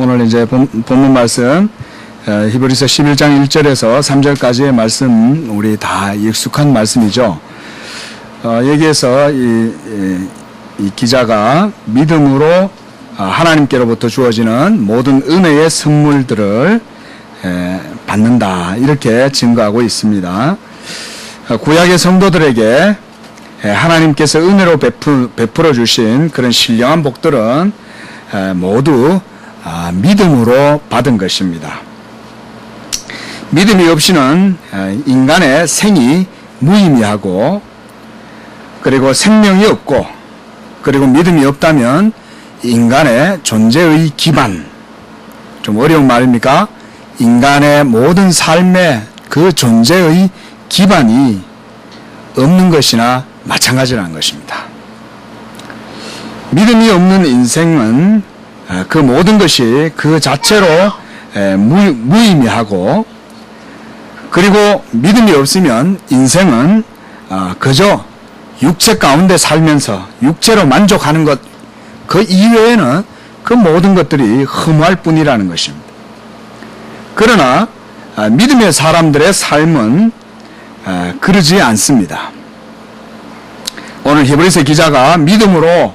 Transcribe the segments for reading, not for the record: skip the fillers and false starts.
오늘 이제 본문 말씀 히브리서 11장 1절에서 3절까지의 말씀 우리 다 익숙한 말씀이죠. 여기에서 이 기자가 믿음으로 하나님께로부터 주어지는 모든 은혜의 선물들을 받는다 이렇게 증거하고 있습니다. 구약의 성도들에게 하나님께서 은혜로 베풀어 주신 그런 신령한 복들은 모두 믿음으로 받은 것입니다. 믿음이 없이는 인간의 생이 무의미하고 그리고 생명이 없고 그리고 믿음이 없다면 인간의 존재의 기반, 좀 어려운 말입니까? 인간의 모든 삶의 그 존재의 기반이 없는 것이나 마찬가지라는 것입니다. 믿음이 없는 인생은 그 모든 것이 그 자체로 무의미하고 그리고 믿음이 없으면 인생은 그저 육체 가운데 살면서 육체로 만족하는 것 그 이외에는 그 모든 것들이 허무할 뿐이라는 것입니다. 그러나 믿음의 사람들의 삶은 그러지 않습니다. 오늘 히브리서 기자가 믿음으로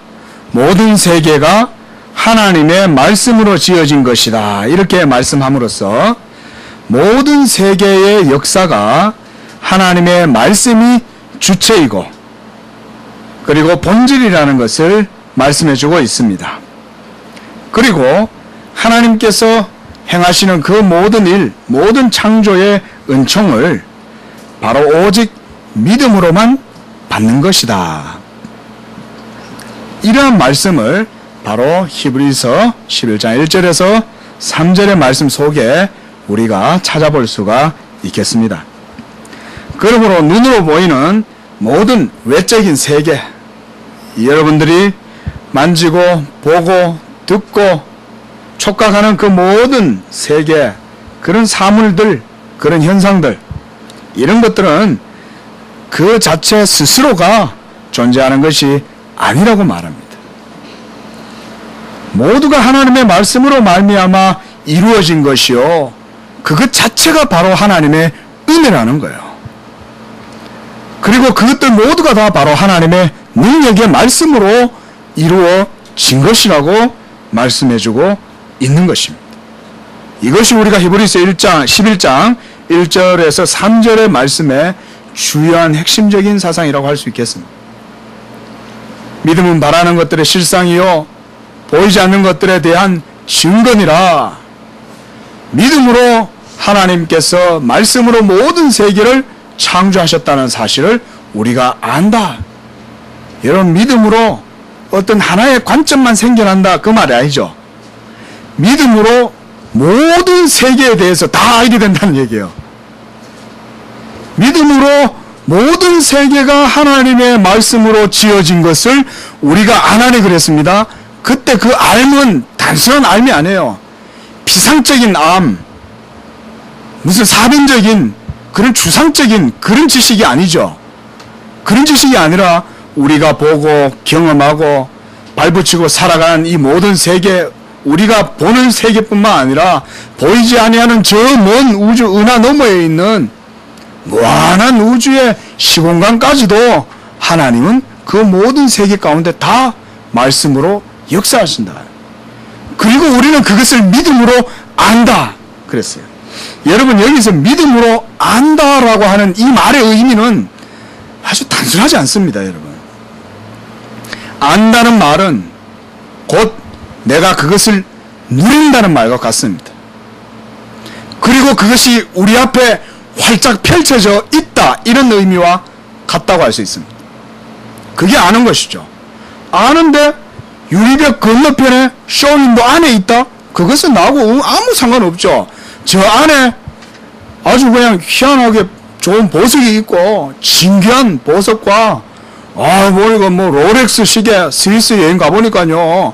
모든 세계가 하나님의 말씀으로 지어진 것이다 이렇게 말씀함으로써 모든 세계의 역사가 하나님의 말씀이 주체이고 그리고 본질이라는 것을 말씀해주고 있습니다. 그리고 하나님께서 행하시는 그 모든 일, 모든 창조의 은총을 바로 오직 믿음으로만 받는 것이다. 이러한 말씀을 바로 히브리서 11장 1절에서 3절의 말씀 속에 우리가 찾아볼 수가 있겠습니다. 그러므로 눈으로 보이는 모든 외적인 세계, 여러분들이 만지고 보고 듣고 촉각하는 그 모든 세계, 그런 사물들, 그런 현상들, 이런 것들은 그 자체 스스로가 존재하는 것이 아니라고 말합니다. 모두가 하나님의 말씀으로 말미암아 이루어진 것이요, 그것 자체가 바로 하나님의 은혜라는 거예요. 그리고 그것들 모두가 다 바로 하나님의 능력의 말씀으로 이루어진 것이라고 말씀해주고 있는 것입니다. 이것이 우리가 히브리서 11장 1절에서 3절의 말씀의 주요한 핵심적인 사상이라고 할 수 있겠습니다. 믿음은 바라는 것들의 실상이요 보이지 않는 것들에 대한 증거니라. 믿음으로 하나님께서 말씀으로 모든 세계를 창조하셨다는 사실을 우리가 안다. 여러분, 믿음으로 어떤 하나의 관점만 생겨난다 그 말이 아니죠. 믿음으로 모든 세계에 대해서 다 알게 된다는 얘기예요. 믿음으로 모든 세계가 하나님의 말씀으로 지어진 것을 우리가 아나니 그랬습니다. 그때 그 알은 단순한 알이 아니에요. 피상적인 암, 무슨 사변적인 그런 주상적인 그런 지식이 아니죠. 그런 지식이 아니라 우리가 보고 경험하고 발붙이고 살아가는 이 모든 세계, 우리가 보는 세계뿐만 아니라 보이지 아니하는 저 먼 우주 은하 너머에 있는 무한한 우주의 시공간까지도 하나님은 그 모든 세계 가운데 다 말씀으로 역사하신다. 그리고 우리는 그것을 믿음으로 안다 그랬어요. 여러분, 여기서 믿음으로 안다라고 하는 이 말의 의미는 아주 단순하지 않습니다. 여러분, 안다는 말은 곧 내가 그것을 누린다는 말과 같습니다. 그리고 그것이 우리 앞에 활짝 펼쳐져 있다 이런 의미와 같다고 할 수 있습니다. 그게 아는 것이죠. 아는데 유리벽 건너편에 쇼윈도 안에 있다? 그것은 나하고 아무 상관없죠. 저 안에 아주 그냥 희한하게 좋은 보석이 있고 진귀한 보석과 보니까 뭐 롤렉스 시계 스위스 여행 가보니까요,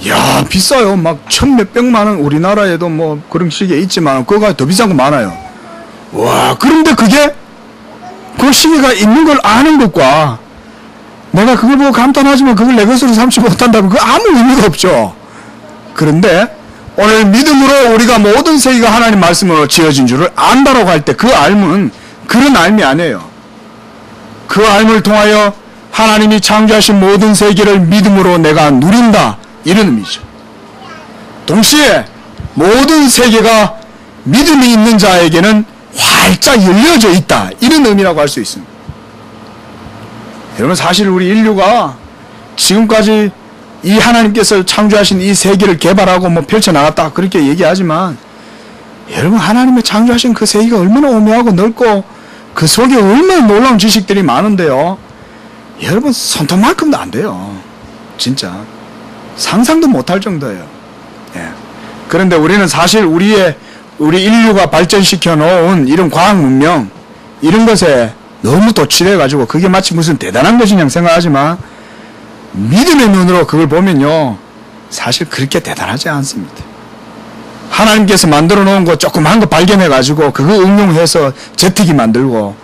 야 비싸요. 막 1,000몇백만 원, 우리나라에도 뭐 그런 시계 있지만 그거가 더 비싼 거 많아요. 와, 그런데 그게 그 시계가 있는 걸 아는 것과 내가 그걸 보고 감탄하지만 그걸 내 것으로 삼지 못한다면 그 아무 의미가 없죠. 그런데 오늘 믿음으로 우리가 모든 세계가 하나님 말씀으로 지어진 줄을 안다라고 할 때 그 알은 그런 알이 아니에요. 그 알을 통하여 하나님이 창조하신 모든 세계를 믿음으로 내가 누린다, 이런 의미죠. 동시에 모든 세계가 믿음이 있는 자에게는 활짝 열려져 있다, 이런 의미라고 할 수 있습니다. 여러분, 사실 우리 인류가 지금까지 이 하나님께서 창조하신 이 세계를 개발하고 펼쳐나갔다, 그렇게 얘기하지만, 여러분, 하나님의 창조하신 그 세계가 얼마나 오묘하고 넓고 그 속에 얼마나 놀라운 지식들이 많은데요, 여러분, 손톱만큼도 안 돼요. 진짜 상상도 못할 정도예요. 예. 그런데 우리는 사실 우리 인류가 발전시켜 놓은 이런 과학 문명, 이런 것에 너무 도취돼 가지고 그게 마치 무슨 대단한 것이냐 생각하지만, 믿음의 눈으로 그걸 보면요, 사실 그렇게 대단하지 않습니다. 하나님께서 만들어 놓은 거 조그만 거 발견해 가지고 그거 응용해서 제트기 만들고,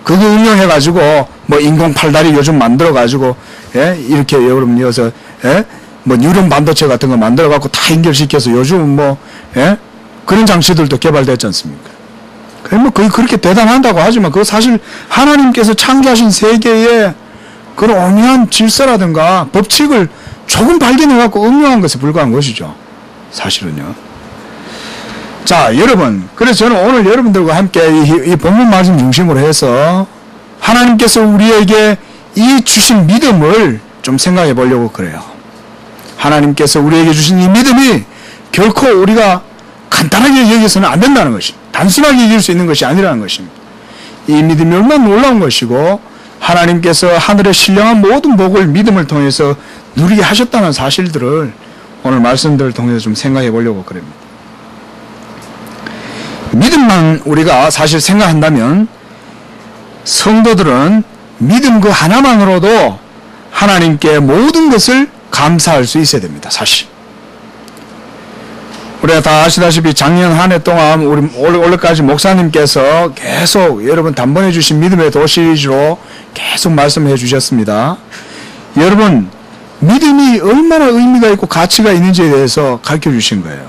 그거 응용해 가지고 인공 팔다리 요즘 만들어 가지고, 예? 이렇게 여러분 여서, 예? 뉴런 반도체 같은 거 만들어 갖고 다 연결시켜서 요즘 예? 그런 장치들도 개발됐지 않습니까? 거의 그렇게 대단한다고 하지만 그거 사실 하나님께서 창조하신 세계에 그런 오묘한 질서라든가 법칙을 조금 발견해 갖고 응용한 것에 불과한 것이죠, 사실은요. 자, 여러분, 그래서 저는 오늘 여러분들과 함께 이 본문 말씀 중심으로 해서 하나님께서 우리에게 이 주신 믿음을 좀 생각해 보려고 그래요. 하나님께서 우리에게 주신 이 믿음이 결코 우리가 간단하게 여기서는 안 된다는 것입니다. 단순하게 이길 수 있는 것이 아니라는 것입니다. 이 믿음이 얼마나 놀라운 것이고, 하나님께서 하늘의 신령한 모든 복을 믿음을 통해서 누리게 하셨다는 사실들을 오늘 말씀들을 통해서 좀 생각해 보려고 그럽니다. 믿음만 우리가 사실 생각한다면 성도들은 믿음 그 하나만으로도 하나님께 모든 것을 감사할 수 있어야 됩니다, 사실. 우리가 다 아시다시피 작년 한 해 동안 우리 올해까지 목사님께서 계속 여러분 단번에 주신 믿음의 도 시리즈로 계속 말씀해 주셨습니다. 여러분, 믿음이 얼마나 의미가 있고 가치가 있는지에 대해서 가르쳐 주신 거예요.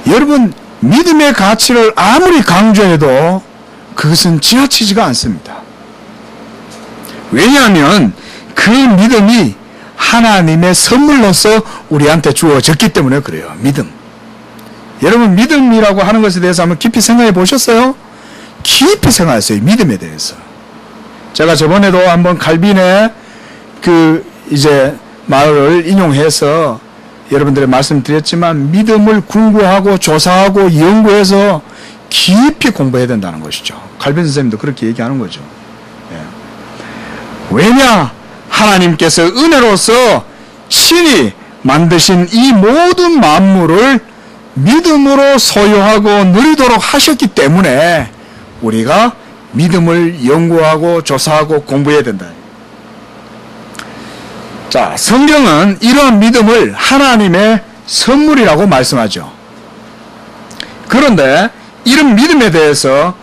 여러분, 믿음의 가치를 아무리 강조해도 그것은 지나치지가 않습니다. 왜냐하면 그 믿음이 하나님의 선물로서 우리한테 주어졌기 때문에 그래요. 믿음. 여러분, 믿음이라고 하는 것에 대해서 한번 깊이 생각해 보셨어요? 깊이 생각했어요, 믿음에 대해서. 제가 저번에도 한번 칼빈의 말을 인용해서 여러분들의 말씀드렸지만, 믿음을 궁구하고 조사하고 연구해서 깊이 공부해야 된다는 것이죠. 칼빈 선생님도 그렇게 얘기하는 거죠. 예. 왜냐? 하나님께서 은혜로서 친히 만드신 이 모든 만물을 믿음으로 소유하고 누리도록 하셨기 때문에 우리가 믿음을 연구하고 조사하고 공부해야 된다. 자, 성경은 이러한 믿음을 하나님의 선물이라고 말씀하죠. 그런데 이런 믿음에 대해서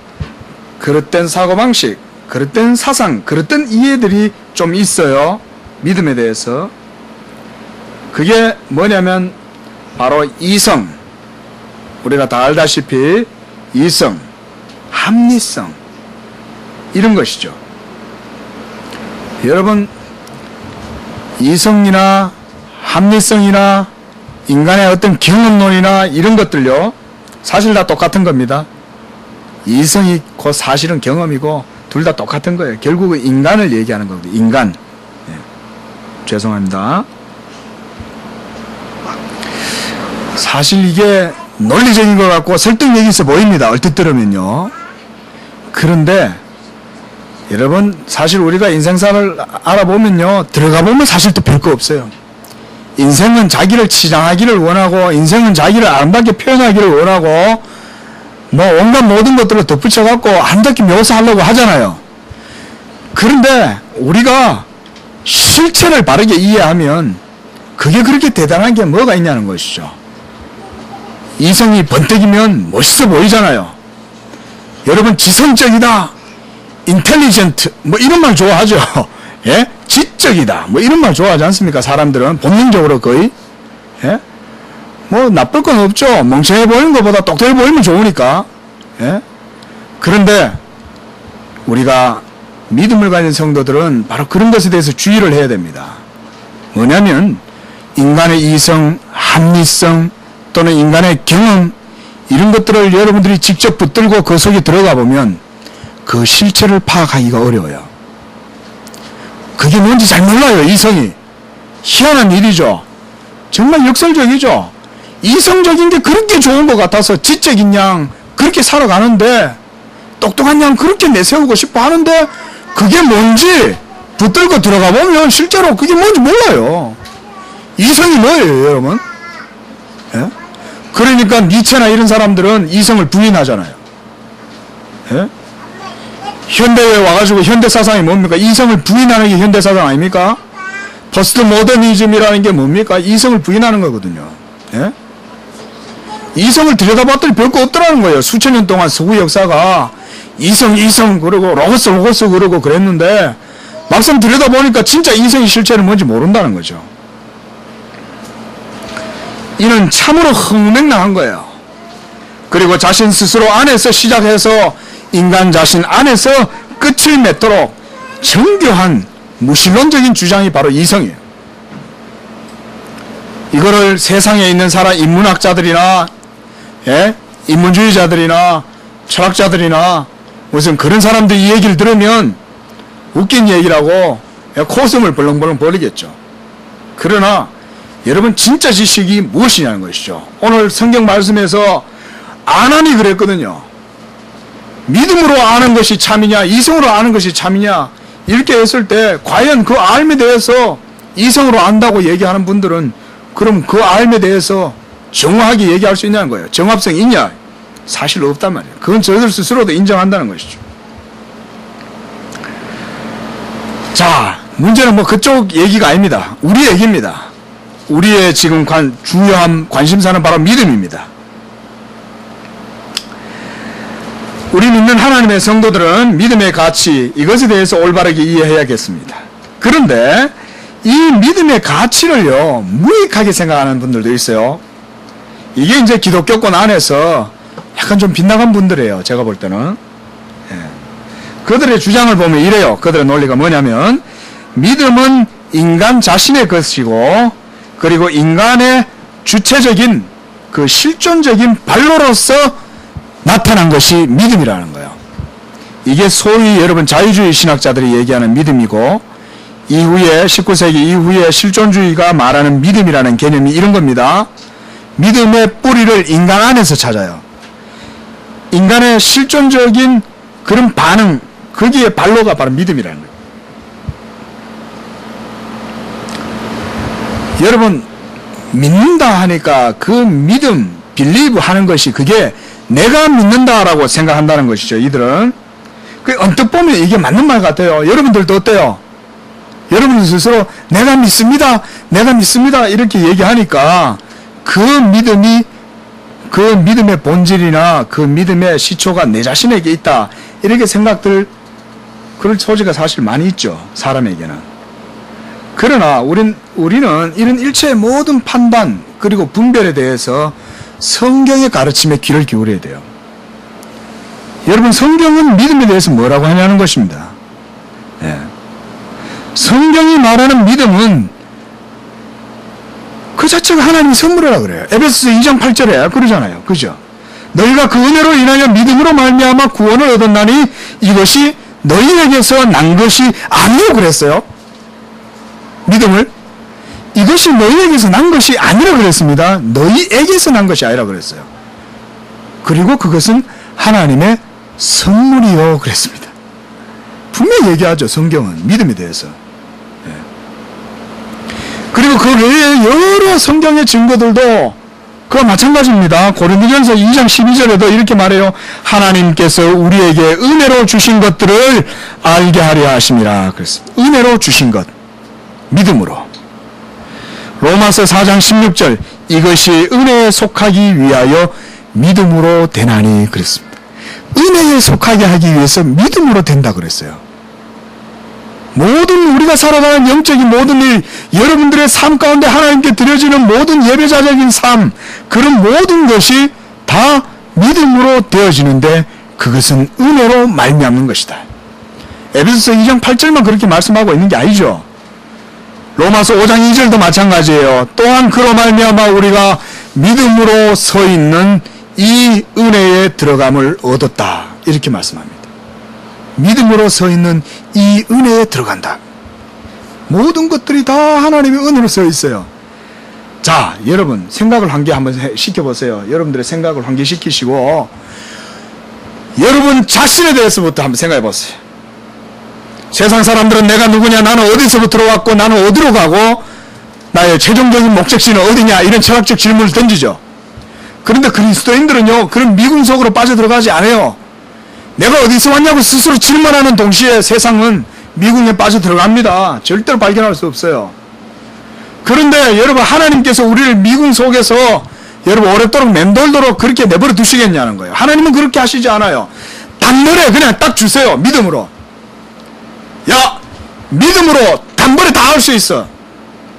그릇된 사고방식, 그릇된 사상, 그릇된 이해들이 좀 있어요. 믿음에 대해서. 그게 뭐냐면 바로 이성, 우리가 다 알다시피 이성, 합리성, 이런 것이죠. 여러분, 이성이나 합리성이나 인간의 어떤 경험론이나 이런 것들요, 사실 다 똑같은 겁니다. 이성이 곧 사실은 경험이고 둘 다 똑같은 거예요. 결국은 인간을 얘기하는 거거든요. 인간. 네. 죄송합니다. 사실 이게 논리적인 것 같고 설득력이 있어 보입니다, 얼핏 들으면요. 그런데 여러분, 사실 우리가 인생사를 알아보면요, 들어가 보면 사실 또 별거 없어요. 인생은 자기를 치장하기를 원하고, 인생은 자기를 아름답게 표현하기를 원하고, 온갖 모든 것들을 덧붙여갖고 아름답게 묘사하려고 하잖아요. 그런데 우리가 실체를 바르게 이해하면 그게 그렇게 대단한 게 뭐가 있냐는 것이죠. 이성이 번뜩이면 멋있어 보이잖아요. 여러분, 지성적이다, 인텔리전트, 이런 말 좋아하죠. 예? 지적이다, 이런 말 좋아하지 않습니까? 사람들은 본능적으로 거의. 예? 뭐 나쁠 건 없죠. 멍청해 보이는 것보다 똑똑해 보이면 좋으니까. 예? 그런데 우리가 믿음을 가진 성도들은 바로 그런 것에 대해서 주의를 해야 됩니다. 뭐냐면 인간의 이성, 합리성 또는 인간의 경험 이런 것들을 여러분들이 직접 붙들고 그 속에 들어가 보면 그 실체를 파악하기가 어려워요. 그게 뭔지 잘 몰라요. 이성이. 희한한 일이죠. 정말 역설적이죠. 이성적인 게 그렇게 좋은 것 같아서 지적인 양 그렇게 살아가는데 똑똑한 양 그렇게 내세우고 싶어 하는데 그게 뭔지 붙들고 들어가 보면 실제로 그게 뭔지 몰라요. 이성이 뭐예요, 여러분? 예? 그러니까 니체나 이런 사람들은 이성을 부인하잖아요. 예? 현대에 와가지고 현대 사상이 뭡니까? 이성을 부인하는 게 현대 사상 아닙니까? 포스트 모더니즘이라는 게 뭡니까? 이성을 부인하는 거거든요. 예? 이성을 들여다봤더니 별거 없더라는 거예요. 수천 년 동안 서구 역사가 이성 그러고 로고스 그러고 그랬는데 막상 들여다보니까 진짜 이성의 실체는 뭔지 모른다는 거죠. 이는 참으로 흥맹랑한 거예요. 그리고 자신 스스로 안에서 시작해서 인간 자신 안에서 끝을 맺도록 정교한 무신론적인 주장이 바로 이성이에요. 이거를 세상에 있는 사람 인문학자들이나 인문주의자들이나 철학자들이나 무슨 그런 사람들 이 얘기를 들으면 웃긴 얘기라고 코웃음을 벌렁벌렁 벌이겠죠. 그러나 여러분 진짜 지식이 무엇이냐는 것이죠. 오늘 성경 말씀에서 아난이 그랬거든요. 믿음으로 아는 것이 참이냐 이성으로 아는 것이 참이냐 이렇게 했을 때 과연 그 알에 대해서 이성으로 안다고 얘기하는 분들은 그럼 그 알에 대해서 정확하게 얘기할 수 있냐는 거예요. 정합성이 있냐? 사실 없단 말이에요. 그건 저희들 스스로도 인정한다는 것이죠. 자, 문제는 뭐 그쪽 얘기가 아닙니다. 우리 얘기입니다. 우리의 지금 중요한 관심사는 바로 믿음입니다. 우리 믿는 하나님의 성도들은 믿음의 가치, 이것에 대해서 올바르게 이해해야겠습니다. 그런데 이 믿음의 가치를요, 무익하게 생각하는 분들도 있어요. 이게 이제 기독교권 안에서 약간 좀 빗나간 분들이에요. 제가 볼 때는. 그들의 주장을 보면 이래요. 그들의 논리가 뭐냐면 믿음은 인간 자신의 것이고 그리고 인간의 주체적인 그 실존적인 발로로서 나타난 것이 믿음이라는 거예요. 이게 소위 여러분 자유주의 신학자들이 얘기하는 믿음이고 이후에 19세기 이후에 실존주의가 말하는 믿음이라는 개념이 이런 겁니다. 믿음의 뿌리를 인간 안에서 찾아요. 인간의 실존적인 그런 반응, 거기에 발로가 바로 믿음이라는 거예요. 여러분 믿는다 하니까 그 믿음, 빌리브 하는 것이 그게 내가 믿는다라고 생각한다는 것이죠. 이들은 그 언뜻 보면 이게 맞는 말 같아요. 여러분들도 어때요? 여러분 스스로 내가 믿습니다 이렇게 얘기하니까 그 믿음이 그 믿음의 본질이나 그 믿음의 시초가 내 자신에게 있다 이렇게 생각들 그럴 소지가 사실 많이 있죠. 사람에게는. 그러나 우리는 이런 일체의 모든 판단 그리고 분별에 대해서 성경의 가르침에 귀를 기울여야 돼요. 여러분 성경은 믿음에 대해서 뭐라고 하냐는 것입니다. 성경이 말하는 믿음은 그 자체가 하나님의 선물이라 그래요. 에베소서 2장 8절에 그러잖아요. 그죠? 너희가 그 은혜로 인하여 믿음으로 말미암아 구원을 얻었나니 이것이 너희에게서 난 것이 아니요 그랬어요. 믿음을 이것이 너희에게서 난 것이 아니라 그랬습니다. 너희에게서 난 것이 아니라 그랬어요. 그리고 그것은 하나님의 선물이요 그랬습니다. 분명히 얘기하죠. 성경은 믿음에 대해서. 그리고 그 외에 여러 성경의 증거들도 그와 마찬가지입니다. 고린도전서 2장 12절에도 이렇게 말해요. 하나님께서 우리에게 은혜로 주신 것들을 알게 하려 하심이라 그랬습니다. 은혜로 주신 것, 믿음으로. 로마서 4장 16절 이것이 은혜에 속하기 위하여 믿음으로 되나니 그랬습니다. 은혜에 속하게 하기 위해서 믿음으로 된다 그랬어요. 모든 우리가 살아가는 영적인 모든 일, 여러분들의 삶 가운데 하나님께 드려지는 모든 예배자적인 삶, 그런 모든 것이 다 믿음으로 되어지는데 그것은 은혜로 말미암는 것이다. 에베소서 2장 8절만 그렇게 말씀하고 있는 게 아니죠. 로마서 5장 2절도 마찬가지예요. 또한 그로 말미암아 우리가 믿음으로 서 있는 이 은혜에 들어감을 얻었다. 이렇게 말씀합니다. 믿음으로 서 있는 이 은혜에 들어간다. 모든 것들이 다 하나님의 은혜로 서 있어요. 자, 여러분 생각을 환기 한번 시켜보세요. 여러분들의 생각을 환기시키시고 여러분 자신에 대해서부터 한번 생각해 보세요. 세상 사람들은 내가 누구냐, 나는 어디서부터 들어왔고 나는 어디로 가고 나의 최종적인 목적지는 어디냐, 이런 철학적 질문을 던지죠. 그런데 그리스도인들은요, 그런 미궁 속으로 빠져들어가지 않아요. 내가 어디서 왔냐고 스스로 질문하는 동시에 세상은 미궁에 빠져들어갑니다. 절대로 발견할 수 없어요. 그런데 여러분, 하나님께서 우리를 미궁 속에서 여러분 오랫도록 맴돌도록 그렇게 내버려 두시겠냐는 거예요. 하나님은 그렇게 하시지 않아요. 단번에 그냥 딱 주세요. 믿음으로. 야, 믿음으로 단번에 다 할 수 있어.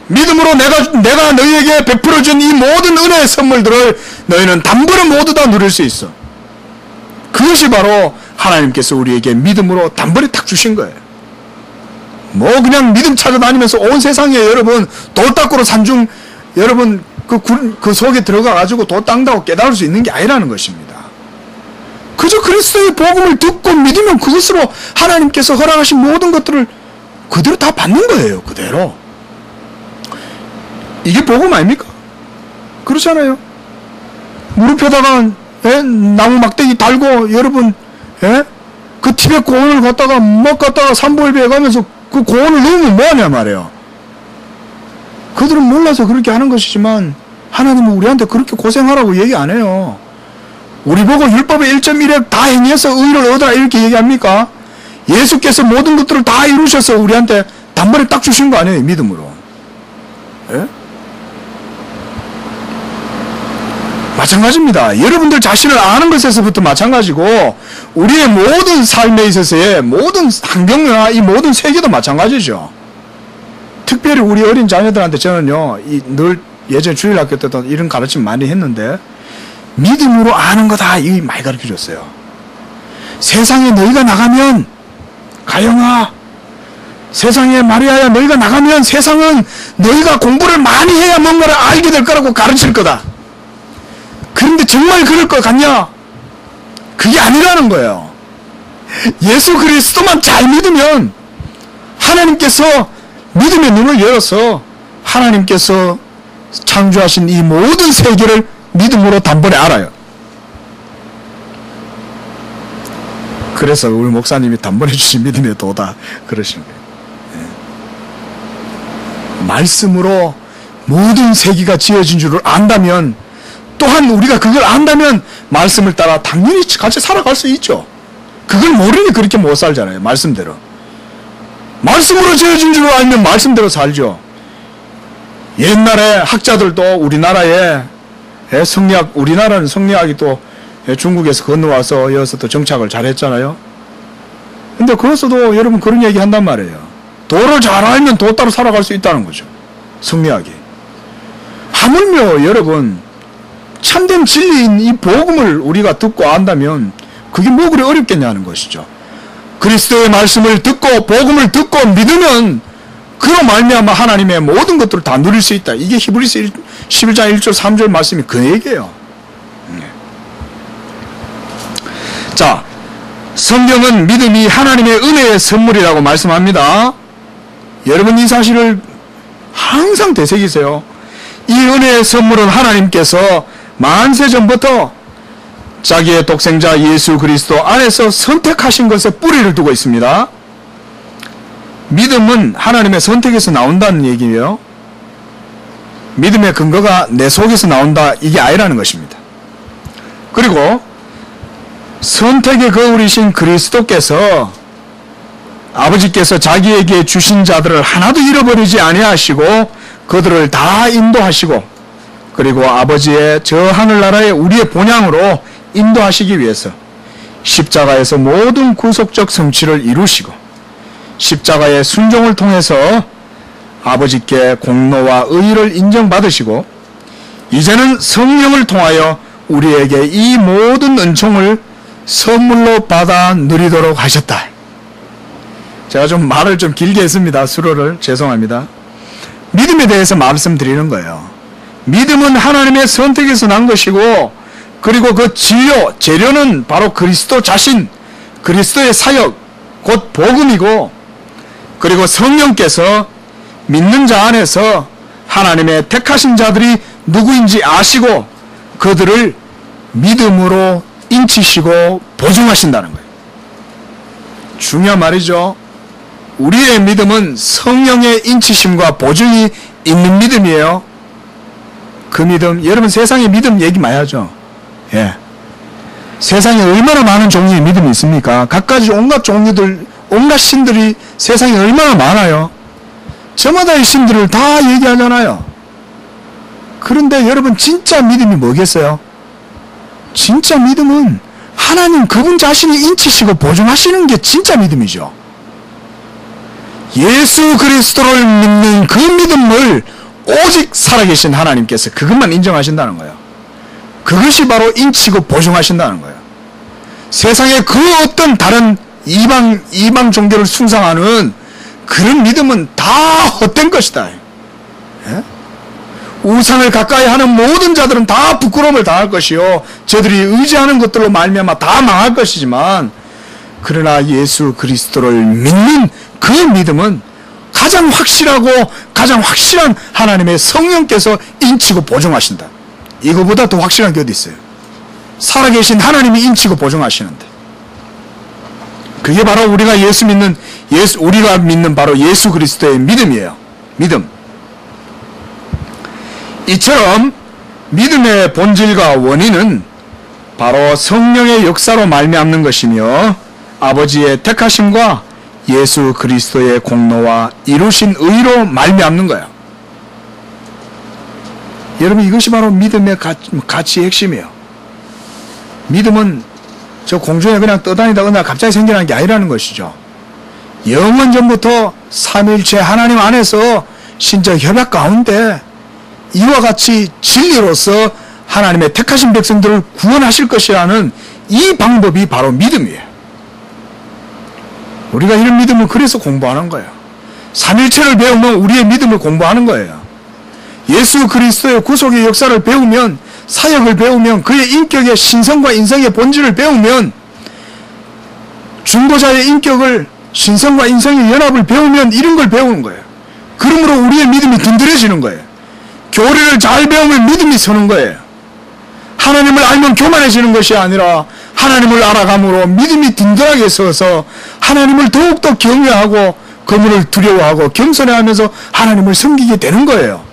믿음으로 내가 너희에게 베풀어준 이 모든 은혜의 선물들을 너희는 단번에 모두 다 누릴 수 있어. 그것이 바로 하나님께서 우리에게 믿음으로 단번에 딱 주신 거예요. 뭐 그냥 믿음 찾아다니면서 온 세상에 여러분 돌 닦으러 산중 여러분 그 속에 들어가 가지고 돌 닦는다고 깨달을 수 있는 게 아니라는 것입니다. 그저 그리스도의 복음을 듣고 믿으면 그것으로 하나님께서 허락하신 모든 것들을 그대로 다 받는 거예요. 그대로. 이게 복음 아닙니까? 그렇잖아요. 무릎에다가 나무 막대기 달고 여러분 그 티벳 고원을 갖다가 산보일비에 가면서 그 고원을 넣으면 뭐하냐 말이에요. 그들은 몰라서 그렇게 하는 것이지만 하나님은 우리한테 그렇게 고생하라고 얘기 안 해요. 우리 보고 율법의 1.1획 다 행해서 의를 얻으라 이렇게 얘기합니까? 예수께서 모든 것들을 다 이루셔서 우리한테 단번에 딱 주신 거 아니에요, 믿음으로. 예? 마찬가지입니다. 여러분들 자신을 아는 것에서부터 마찬가지고 우리의 모든 삶에 있어서의 모든 환경이나 이 모든 세계도 마찬가지죠. 특별히 우리 어린 자녀들한테 저는요, 늘 예전 주일학교 때도 이런 가르침 많이 했는데 믿음으로 아는 거다 이 많이 가르쳐 줬어요. 세상에 너희가 나가면 가영아, 세상에 마리아야 너희가 나가면 세상은 너희가 공부를 많이 해야 뭔가를 알게 될 거라고 가르칠 거다. 그런데 정말 그럴 것 같냐? 그게 아니라는 거예요. 예수 그리스도만 잘 믿으면 하나님께서 믿음의 눈을 열어서 하나님께서 창조하신 이 모든 세계를 믿음으로 단번에 알아요. 그래서 우리 목사님이 단번에 주신 믿음의 도다 그러시는 거예요. 말씀으로 모든 세계가 지어진 줄을 안다면, 또한 우리가 그걸 안다면 말씀을 따라 당연히 같이 살아갈 수 있죠. 그걸 모르니 그렇게 못 살잖아요. 말씀대로. 말씀으로 지어진 줄 알면 말씀대로 살죠. 옛날에 학자들도 우리나라에 성리학, 우리나라는 성리학이 또 중국에서 건너와서 여기서 또 정착을 잘했잖아요. 근데 거기서도 여러분 그런 얘기 한단 말이에요. 도를 잘 알면 도 따라 살아갈 수 있다는 거죠. 성리학이. 하물며 여러분 참된 진리인 이 복음을 우리가 듣고 안다면 그게 뭐 그리 어렵겠냐는 것이죠. 그리스도의 말씀을 듣고 복음을 듣고 믿으면 그로 말미암아 하나님의 모든 것들을 다 누릴 수 있다. 이게 히브리서 11장 1절 3절 말씀이 그 얘기예요. 자, 성경은 믿음이 하나님의 은혜의 선물이라고 말씀합니다. 여러분 이 사실을 항상 되새기세요. 이 은혜의 선물은 하나님께서 만세전부터 자기의 독생자 예수 그리스도 안에서 선택하신 것에 뿌리를 두고 있습니다. 믿음은 하나님의 선택에서 나온다는 얘기예요. 믿음의 근거가 내 속에서 나온다 이게 아니라는 것입니다. 그리고 선택의 거울이신 그리스도께서 아버지께서 자기에게 주신 자들을 하나도 잃어버리지 아니하시고 그들을 다 인도하시고 그리고 아버지의 저 하늘나라의 우리의 본향으로 인도하시기 위해서 십자가에서 모든 구속적 성취를 이루시고 십자가의 순종을 통해서 아버지께 공로와 의의를 인정받으시고 이제는 성령을 통하여 우리에게 이 모든 은총을 선물로 받아 누리도록 하셨다. 제가 좀 말을 좀 길게 했습니다. 수로를 죄송합니다. 믿음에 대해서 말씀드리는 거예요. 믿음은 하나님의 선택에서 난 것이고, 그리고 그 진료, 재료는 바로 그리스도 자신, 그리스도의 사역, 곧 복음이고, 그리고 성령께서 믿는 자 안에서 하나님의 택하신 자들이 누구인지 아시고 그들을 믿음으로 인치시고 보증하신다는 거예요. 중요한 말이죠. 우리의 믿음은 성령의 인치심과 보증이 있는 믿음이에요. 그 믿음, 여러분 세상의 믿음 얘기 많이 하죠. 예. 세상에 얼마나 많은 종류의 믿음이 있습니까? 각가지 온갖 종류들, 온갖 신들이 세상에 얼마나 많아요. 저마다의 신들을 다 얘기하잖아요. 그런데 여러분 진짜 믿음이 뭐겠어요? 진짜 믿음은 하나님 그분 자신이 인치시고 보증하시는 게 진짜 믿음이죠. 예수 그리스도를 믿는 그 믿음을 오직 살아계신 하나님께서 그것만 인정하신다는 거예요. 그것이 바로 인치고 보증하신다는 거예요. 세상에 그 어떤 다른 이방 종교를 숭상하는 그런 믿음은 다 헛된 것이다. 예? 우상을 가까이 하는 모든 자들은 다 부끄러움을 당할 것이요, 저들이 의지하는 것들로 말미암아 다 망할 것이지만, 그러나 예수 그리스도를 믿는 그 믿음은 가장 확실하고 가장 확실한 하나님의 성령께서 인치고 보증하신다. 이거보다 더 확실한 게 어디 있어요? 살아계신 하나님이 인치고 보증하시는데, 그게 바로 우리가 우리가 믿는 바로 예수 그리스도의 믿음이에요. 믿음. 이처럼 믿음의 본질과 원인은 바로 성령의 역사로 말미암는 것이며, 아버지의 택하심과 예수 그리스도의 공로와 이루신 의로 말미암는 거예요. 여러분, 이것이 바로 믿음의 가치의 핵심이에요. 믿음은 저 공중에 그냥 떠다니다 어느 날 갑자기 생겨난 게 아니라는 것이죠. 영원 전부터 삼위일체 하나님 안에서 신적 협약 가운데 이와 같이 진리로서 하나님의 택하신 백성들을 구원하실 것이라는 이 방법이 바로 믿음이에요. 우리가 이런 믿음을 그래서 공부하는 거예요. 삼일체를 배우면 우리의 믿음을 공부하는 거예요. 예수 그리스도의 구속의 역사를 배우면, 사역을 배우면, 그의 인격의 신성과 인성의 본질을 배우면, 중보자의 인격을, 신성과 인성의 연합을 배우면 이런 걸 배우는 거예요. 그러므로 우리의 믿음이 든든해지는 거예요. 교리를 잘 배우면 믿음이 서는 거예요. 하나님을 알면 교만해지는 것이 아니라 하나님을 알아감으로 믿음이 든든하게 서서 하나님을 더욱더 경외하고 그분을 두려워하고 겸손해하면서 하나님을 섬기게 되는 거예요.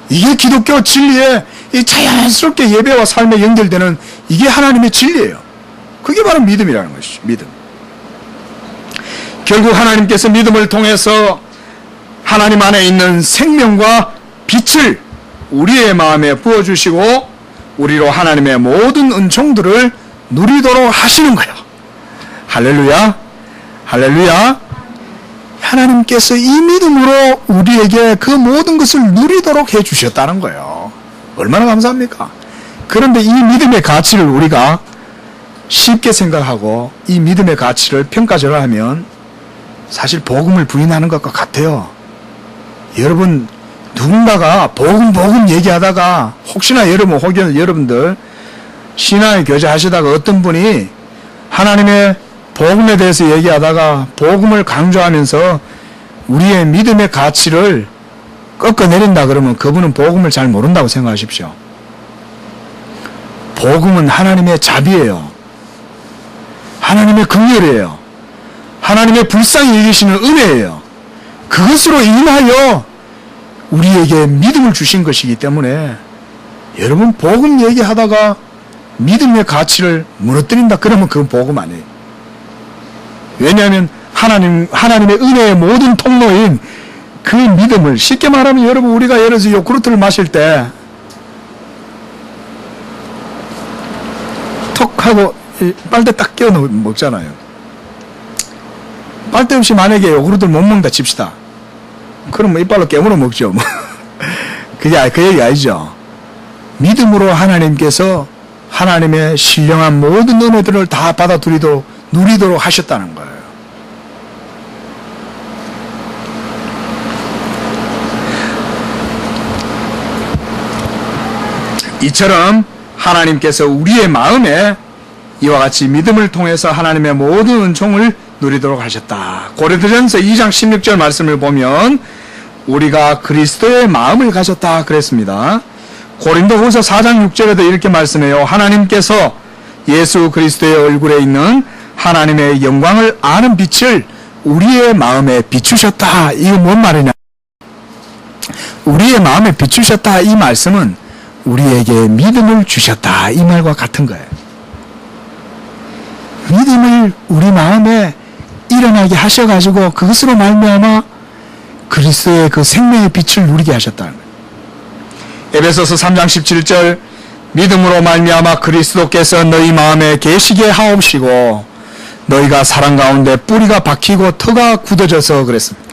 이게 기독교 진리에 이 자연스럽게 예배와 삶에 연결되는 이게 하나님의 진리예요. 그게 바로 믿음이라는 것이죠. 믿음. 결국 하나님께서 믿음을 통해서 하나님 안에 있는 생명과 빛을 우리의 마음에 부어주시고 우리로 하나님의 모든 은총들을 누리도록 하시는 거예요. 할렐루야. 할렐루야. 하나님께서 이 믿음으로 우리에게 그 모든 것을 누리도록 해주셨다는 거예요. 얼마나 감사합니까? 그런데 이 믿음의 가치를 우리가 쉽게 생각하고 이 믿음의 가치를 평가절하하면 사실 복음을 부인하는 것과 같아요. 여러분, 누군가가 복음 얘기하다가 혹시나 여러분들 신앙의 교제 하시다가 어떤 분이 하나님의 복음에 대해서 얘기하다가 복음을 강조하면서 우리의 믿음의 가치를 꺾어내린다 그러면 그분은 복음을 잘 모른다고 생각하십시오. 복음은 하나님의 자비예요. 하나님의 긍휼이에요. 하나님의 불쌍히 여기시는 은혜예요. 그것으로 인하여 우리에게 믿음을 주신 것이기 때문에 여러분, 복음 얘기하다가 믿음의 가치를 무너뜨린다 그러면 그건 복음 아니에요. 왜냐하면 하나님의 은혜의 모든 통로인 그 믿음을, 쉽게 말하면 여러분, 우리가 예를 들어서 요구르트를 마실 때 톡 하고 빨대 딱 끼워 먹잖아요. 빨대 없이 만약에 요구르트를 못 먹는다 칩시다. 그럼 뭐 이빨로 깨물어 먹죠. 뭐. 그게 그 얘기 아니죠. 믿음으로 하나님께서 하나님의 신령한 모든 은혜들을 다 누리도록 하셨다는 거예요. 이처럼 하나님께서 우리의 마음에 이와 같이 믿음을 통해서 하나님의 모든 은총을 누리도록 하셨다. 고린도전서 2장 16절 말씀을 보면 우리가 그리스도의 마음을 가졌다 그랬습니다. 고린도후서 4장 6절에도 이렇게 말씀해요. 하나님께서 예수 그리스도의 얼굴에 있는 하나님의 영광을 아는 빛을 우리의 마음에 비추셨다. 이거 뭔 말이냐? 우리의 마음에 비추셨다. 이 말씀은 우리에게 믿음을 주셨다. 이 말과 같은 거예요. 믿음을 우리 마음에 일어나게 하셔가지고 그것으로 말미암아 그리스도의 그 생명의 빛을 누리게 하셨다는 거예요. 에베소서 3장 17절 믿음으로 말미암아 그리스도께서 너희 마음에 계시게 하옵시고 너희가 사랑 가운데 뿌리가 박히고 터가 굳어져서 그랬습니다.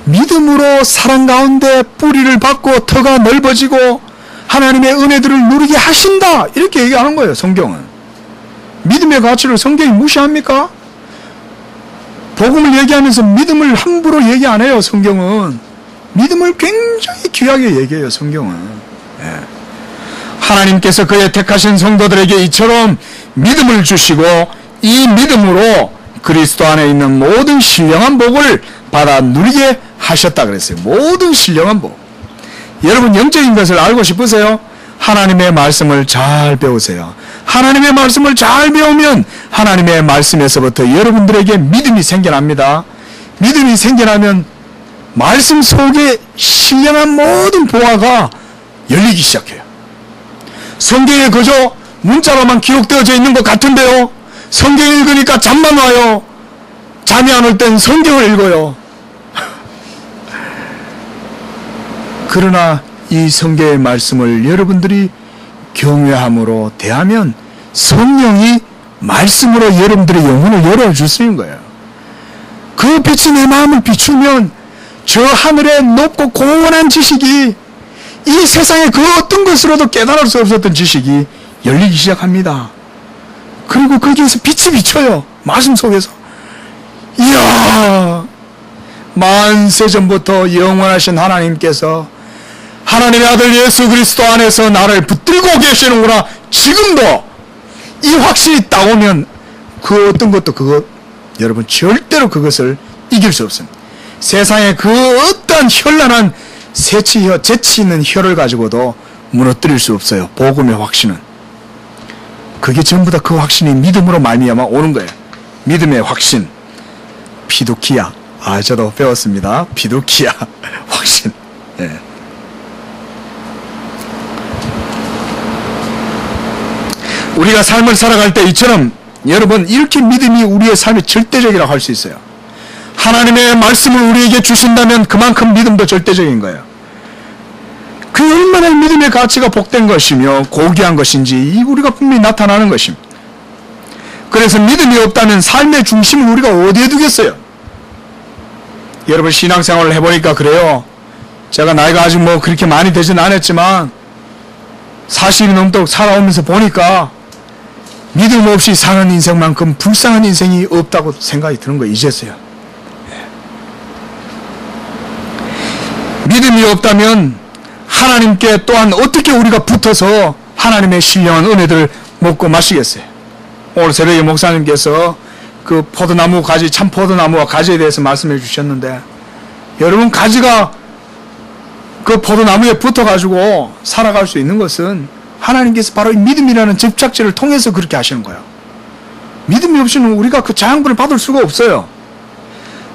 믿음으로 사랑 가운데 뿌리를 박고 터가 넓어지고 하나님의 은혜들을 누리게 하신다. 이렇게 얘기하는 거예요. 성경은. 믿음의 가치를 성경이 무시합니까? 복음을 얘기하면서 믿음을 함부로 얘기 안 해요. 성경은. 믿음을 굉장히 귀하게 얘기해요. 성경은. 예. 하나님께서 그의 택하신 성도들에게 이처럼 믿음을 주시고 이 믿음으로 그리스도 안에 있는 모든 신령한 복을 받아 누리게 하셨다 그랬어요. 모든 신령한 복. 여러분 영적인 것을 알고 싶으세요? 하나님의 말씀을 잘 배우세요. 하나님의 말씀을 잘 배우면 하나님의 말씀에서부터 여러분들에게 믿음이 생겨납니다. 믿음이 생겨나면 말씀 속에 신령한 모든 보화가 열리기 시작해요. 성경에 그저 문자로만 기록되어져 있는 것 같은데요. 성경 읽으니까 잠만 와요. 잠이 안 올 땐 성경을 읽어요. 그러나 이 성경의 말씀을 여러분들이 경외함으로 대하면 성령이 말씀으로 여러분들의 영혼을 열어주시는 거예요. 그 빛이 내 마음을 비추면 저 하늘의 높고 고원한 지식이 이 세상의 그 어떤 것으로도 깨달을 수 없었던 지식이 열리기 시작합니다. 그리고 거기에서 빛이 비쳐요. 말씀 속에서. 이야, 만세전부터 영원하신 하나님께서 하나님의 아들 예수 그리스도 안에서 나를 붙들고 계시는구나. 지금도 이 확신이 딱 오면 그 어떤 것도 여러분 절대로 그것을 이길 수 없습니다. 세상에 그 어떤 현란한 재치 있는 혀를 가지고도 무너뜨릴 수 없어요. 복음의 확신은. 그게 전부 다 그 확신이 믿음으로 말미암아 오는 거예요. 믿음의 확신. 피두키야. 저도 배웠습니다. 피두키야. 확신. 네. 우리가 삶을 살아갈 때 이처럼 여러분 이렇게 믿음이 우리의 삶의 절대적이라고 할 수 있어요. 하나님의 말씀을 우리에게 주신다면 그만큼 믿음도 절대적인 거예요. 그 얼마나 믿음의 가치가 복된 것이며 고귀한 것인지 우리가 분명히 나타나는 것입니다. 그래서 믿음이 없다면 삶의 중심을 우리가 어디에 두겠어요? 여러분 신앙생활을 해보니까 그래요. 제가 나이가 아직 뭐 그렇게 많이 되진 않았지만 40이 넘도록 살아오면서 보니까 믿음 없이 사는 인생만큼 불쌍한 인생이 없다고 생각이 드는 거예요. 이제서야. 믿음이 없다면 하나님께 또한 어떻게 우리가 붙어서 하나님의 신령한 은혜들을 먹고 마시겠어요? 오늘 새벽에 목사님께서 그 포도나무 가지, 참 포도나무와 가지에 대해서 말씀해 주셨는데 여러분 가지가 그 포도나무에 붙어가지고 살아갈 수 있는 것은 하나님께서 바로 이 믿음이라는 접착제를 통해서 그렇게 하시는 거예요. 믿음이 없이는 우리가 그 자양분을 받을 수가 없어요.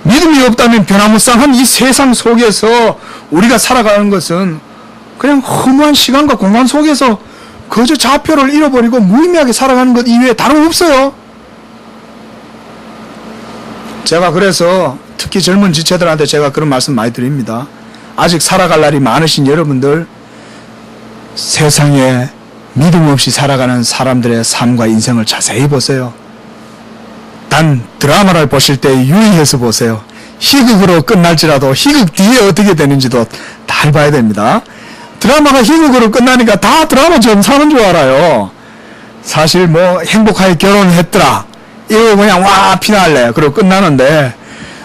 믿음이 없다면 변화무쌍한 이 세상 속에서 우리가 살아가는 것은 그냥 허무한 시간과 공간 속에서 그저 좌표를 잃어버리고 무의미하게 살아가는 것 이외에 다른 없어요. 제가 그래서 특히 젊은 지체들한테 제가 그런 말씀 많이 드립니다. 아직 살아갈 날이 많으신 여러분들, 세상에 믿음 없이 살아가는 사람들의 삶과 인생을 자세히 보세요. 단 드라마를 보실 때 유의해서 보세요. 희극으로 끝날지라도 희극 뒤에 어떻게 되는지도 잘 봐야 됩니다. 드라마가 희극으로 끝나니까 다 드라마처럼 사는 줄 알아요. 사실 뭐 행복하게 결혼했더라 이거 그냥 와 피날레 그러고 끝나는데,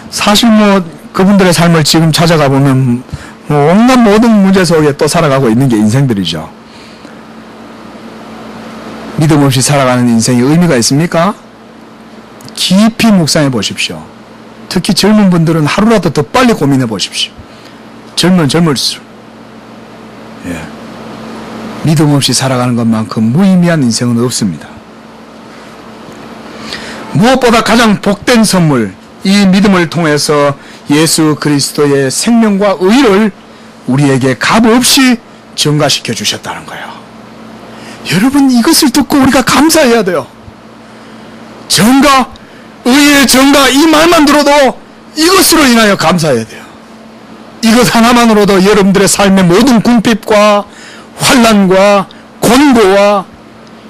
사실 뭐 그분들의 삶을 지금 찾아가 보면 뭐 온갖 모든 문제 속에 또 살아가고 있는 게 인생들이죠. 믿음 없이 살아가는 인생에 의미가 있습니까? 깊이 묵상해 보십시오. 특히 젊은 분들은 하루라도 더 빨리 고민해 보십시오. 젊을수록. 예. 믿음 없이 살아가는 것만큼 무의미한 인생은 없습니다. 무엇보다 가장 복된 선물, 이 믿음을 통해서 예수 그리스도의 생명과 의를 우리에게 값없이 증가시켜 주셨다는 거예요. 여러분, 이것을 듣고 우리가 감사해야 돼요. 정가, 의의 정가, 이 말만 들어도 이것으로 인하여 감사해야 돼요. 이것 하나만으로도 여러분들의 삶의 모든 궁핍과 환난과 곤고와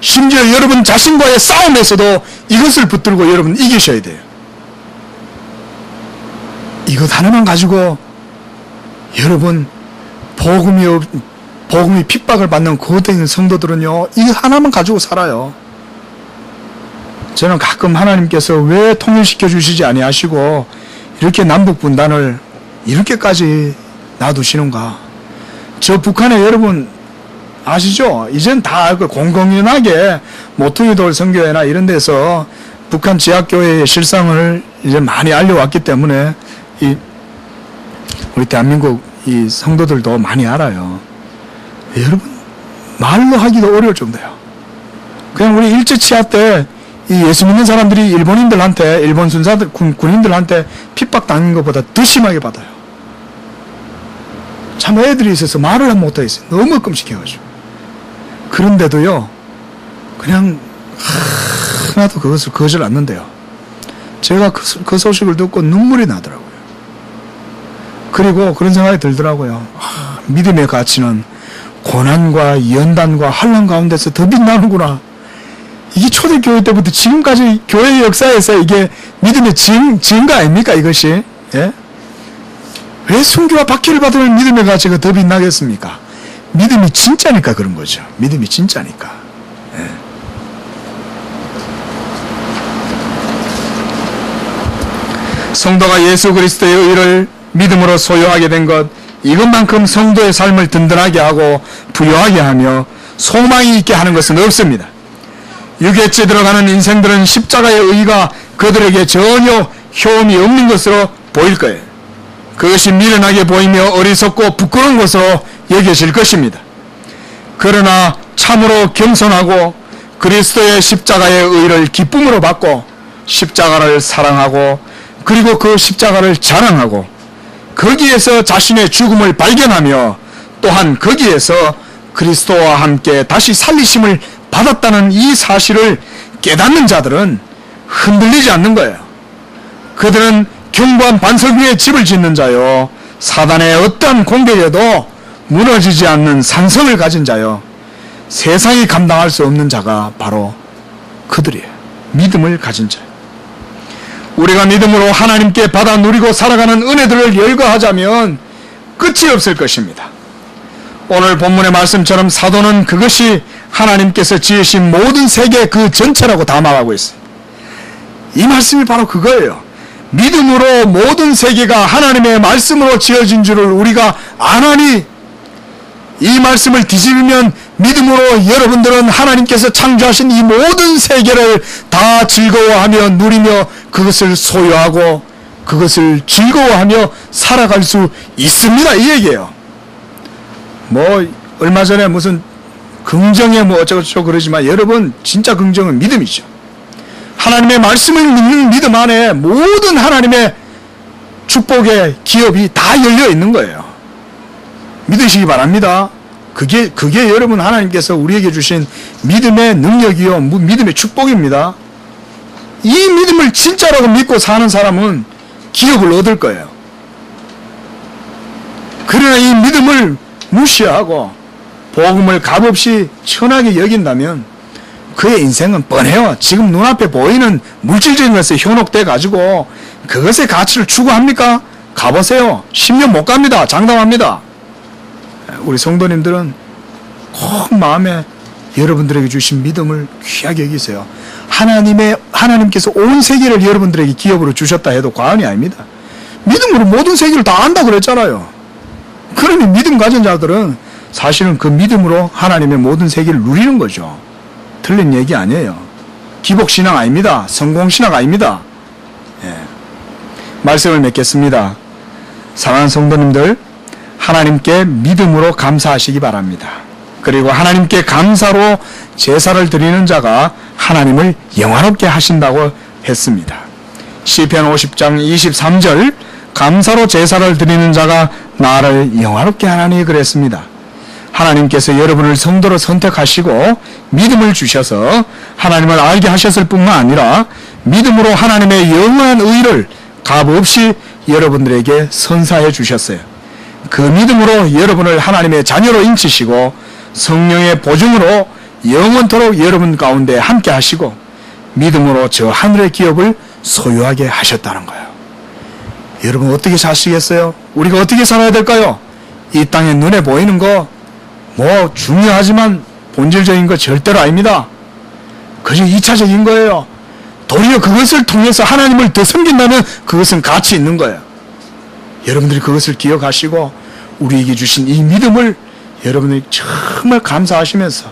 심지어 여러분 자신과의 싸움에서도 이것을 붙들고 여러분 이기셔야 돼요. 이것 하나만 가지고 여러분 복음이 핍박을 받는 고대인 성도들은요, 이것 하나만 가지고 살아요. 저는 가끔 하나님께서 왜 통일시켜 주시지 아니하시고 이렇게 남북 분단을 이렇게까지 놔두시는가. 저 북한에 여러분 아시죠? 이젠 다 알고 공공연하게 모퉁이돌 선교회나 이런 데서 북한 지하교회의 실상을 이제 많이 알려왔기 때문에 우리 대한민국 이 성도들도 많이 알아요. 여러분, 말로 하기도 어려울 정도예요. 그냥 우리 일제치하 때 이 예수 믿는 사람들이 일본인들한테, 일본 순사들, 군인들한테 핍박당한 것보다 더 심하게 받아요. 참 애들이 있어서 말을 못하겠어요. 너무 끔찍해가지고. 그런데도요, 그냥 하나도 그것을 거절 않는데요. 제가 그 소식을 듣고 눈물이 나더라고요. 그리고 그런 생각이 들더라고요. 믿음의 가치는 고난과 연단과 환난 가운데서 더 빛나는구나. 이게 초대교회 때부터 지금까지 교회 역사에서 이게 믿음의 증거 아닙니까, 이것이? 예? 왜 순교와 박해를 받으면 믿음의 가치가 더 빛나겠습니까? 믿음이 진짜니까 그런 거죠. 믿음이 진짜니까. 예. 성도가 예수 그리스도의 의를 믿음으로 소유하게 된 것, 이것만큼 성도의 삶을 든든하게 하고 부유하게 하며 소망이 있게 하는 것은 없습니다. 유괴죄 들어가는 인생들은 십자가의 의가 그들에게 전혀 효험이 없는 것으로 보일 거예요. 그것이 미련하게 보이며 어리석고 부끄러운 것으로 여겨질 것입니다. 그러나 참으로 겸손하고 그리스도의 십자가의 의를 기쁨으로 받고 십자가를 사랑하고 그리고 그 십자가를 자랑하고 거기에서 자신의 죽음을 발견하며 또한 거기에서 그리스도와 함께 다시 살리심을 받았다는 이 사실을 깨닫는 자들은 흔들리지 않는 거예요. 그들은 견고한 반석 위에 집을 짓는 자요, 사단의 어떠한 공격에도 무너지지 않는 산성을 가진 자요, 세상이 감당할 수 없는 자가 바로 그들이에요. 믿음을 가진 자예요. 우리가 믿음으로 하나님께 받아 누리고 살아가는 은혜들을 열거하자면 끝이 없을 것입니다. 오늘 본문의 말씀처럼 사도는 그것이 하나님께서 지으신 모든 세계 그 전체라고 담아가고 있어요. 이 말씀이 바로 그거예요. 믿음으로 모든 세계가 하나님의 말씀으로 지어진 줄을 우리가 아나니, 이 말씀을 뒤집으면 믿음으로 여러분들은 하나님께서 창조하신 이 모든 세계를 다 즐거워하며 누리며 그것을 소유하고 그것을 즐거워하며 살아갈 수 있습니다, 이 얘기예요. 뭐 얼마 전에 무슨 긍정에 뭐 어쩌고저쩌고 그러지만 여러분, 진짜 긍정은 믿음이죠. 하나님의 말씀을 믿는 믿음 안에 모든 하나님의 축복의 기업이 다 열려 있는 거예요. 믿으시기 바랍니다. 그게 여러분 하나님께서 우리에게 주신 믿음의 능력이요, 믿음의 축복입니다. 이 믿음을 진짜라고 믿고 사는 사람은 기업을 얻을 거예요. 그러나 이 믿음을 무시하고 복음을 값없이 천하게 여긴다면 그의 인생은 뻔해요. 지금 눈앞에 보이는 물질적인 것에 현혹돼 가지고 그것의 가치를 추구합니까? 가보세요. 10년 못 갑니다. 장담합니다. 우리 성도님들은 꼭 마음에 여러분들에게 주신 믿음을 귀하게 여기세요. 하나님께서 온 세계를 여러분들에게 기업으로 주셨다 해도 과언이 아닙니다. 믿음으로 모든 세계를 다 안다 그랬잖아요. 그러니 믿음 가진 자들은 사실은 그 믿음으로 하나님의 모든 세계를 누리는 거죠. 틀린 얘기 아니에요. 기복신앙 아닙니다. 성공신앙 아닙니다. 예. 말씀을 맺겠습니다. 사랑하는 성도님들, 하나님께 믿음으로 감사하시기 바랍니다. 그리고 하나님께 감사로 제사를 드리는 자가 하나님을 영화롭게 하신다고 했습니다. 시편 50장 23절, 감사로 제사를 드리는 자가 나를 영화롭게 하나니 그랬습니다. 하나님께서 여러분을 성도로 선택하시고 믿음을 주셔서 하나님을 알게 하셨을 뿐만 아니라 믿음으로 하나님의 영원한 의를 값없이 여러분들에게 선사해 주셨어요. 그 믿음으로 여러분을 하나님의 자녀로 인치시고 성령의 보증으로 영원토록 여러분 가운데 함께 하시고 믿음으로 저 하늘의 기업을 소유하게 하셨다는 거예요. 여러분 어떻게 사시겠어요? 우리가 어떻게 살아야 될까요? 이 땅에 눈에 보이는 거 뭐 중요하지만 본질적인 거 절대로 아닙니다. 그저 2차적인 거예요. 도리어 그것을 통해서 하나님을 더 섬긴다면 그것은 가치 있는 거예요. 여러분들이 그것을 기억하시고 우리에게 주신 이 믿음을 여러분들이 정말 감사하시면서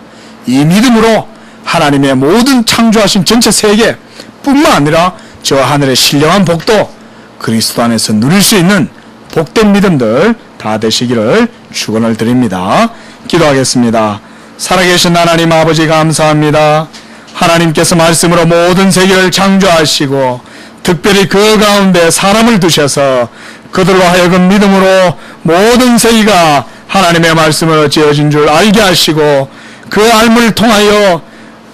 이 믿음으로 하나님의 모든 창조하신 전체 세계 뿐만 아니라 저 하늘의 신령한 복도 그리스도 안에서 누릴 수 있는 복된 믿음들 다 되시기를 축원을 드립니다. 기도하겠습니다. 살아계신 하나님 아버지 감사합니다. 하나님께서 말씀으로 모든 세계를 창조하시고 특별히 그 가운데 사람을 두셔서 그들로 하여금 믿음으로 모든 세계가 하나님의 말씀으로 지어진 줄 알게 하시고 그 알을 통하여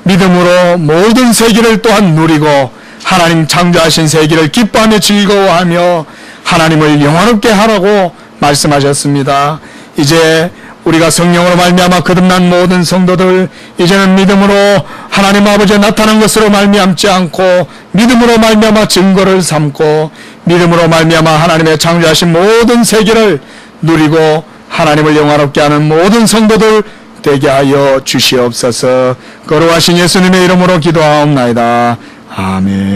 믿음으로 모든 세계를 또한 누리고 하나님 창조하신 세계를 기뻐하며 즐거워하며 하나님을 영화롭게 하라고 말씀하셨습니다. 이제 우리가 성령으로 말미암아 거듭난 모든 성도들 이제는 믿음으로 하나님 아버지의 나타난 것으로 말미암지 않고 믿음으로 말미암아 증거를 삼고 믿음으로 말미암아 하나님의 창조하신 모든 세계를 누리고 하나님을 영화롭게 하는 모든 성도들 되게 하여 주시옵소서. 거룩하신 예수님의 이름으로 기도하옵나이다. 아멘.